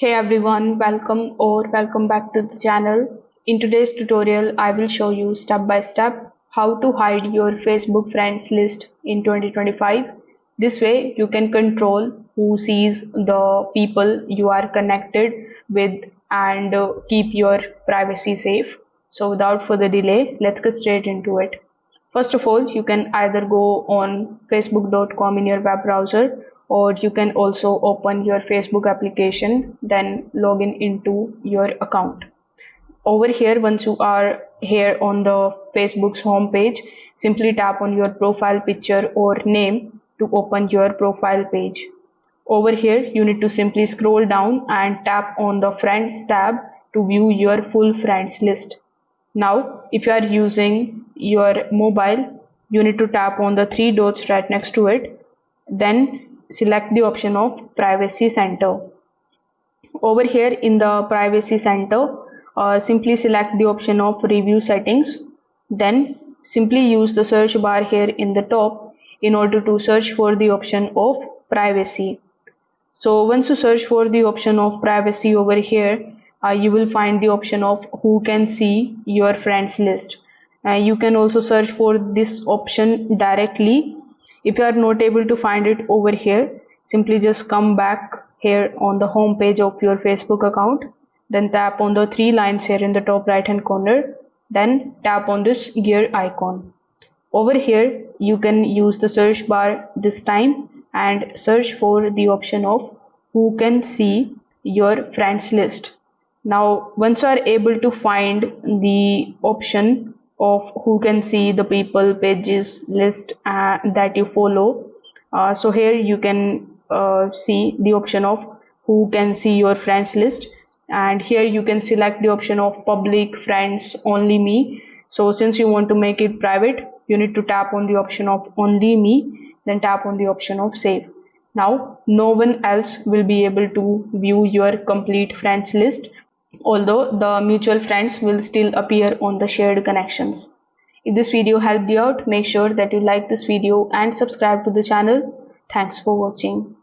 Hey everyone, welcome back to the channel. In today's tutorial, I will show you step by step how to hide your Facebook friends list in 2025. This way you can control who sees the people you are connected with and keep your privacy safe. So without further delay, let's get straight into it. First of all, you can either go on facebook.com in your web browser, or you can also open your Facebook application, then log in into your account. Over here, once you are here on the Facebook's home page, simply tap on your profile picture or name to open your profile page. Over here, you need to simply scroll down and tap on the Friends tab to view your full friends list. Now, if you are using your mobile, you need to tap on the three dots right next to it, then select the option of Privacy Center. Over here in the Privacy Center, simply select the option of Review Settings, then simply use the search bar here in the top in order to search for the option of Privacy. So once you search for the option of Privacy over here, you will find the option of who can see your friends list. You can also search for this option directly. If you are not able to find it over here, simply just come back here on the home page of your Facebook account, then tap on the three lines here in the top right hand corner, then tap on this gear icon. Over here, you can use the search bar this time and search for the option of who can see your friends list. Now, once you are able to find the option of who can see the people, pages, list that you follow, so here you can see the option of who can see your friends list, and here you can select the option of public, friends, only me. So since you want to make it private, you need to tap on the option of only me, then tap on the option of save. Now no one else will be able to view your complete friends list, although the mutual friends will still appear on the shared connections. If this video helped you out, make sure that you like this video and subscribe to the channel. Thanks for watching.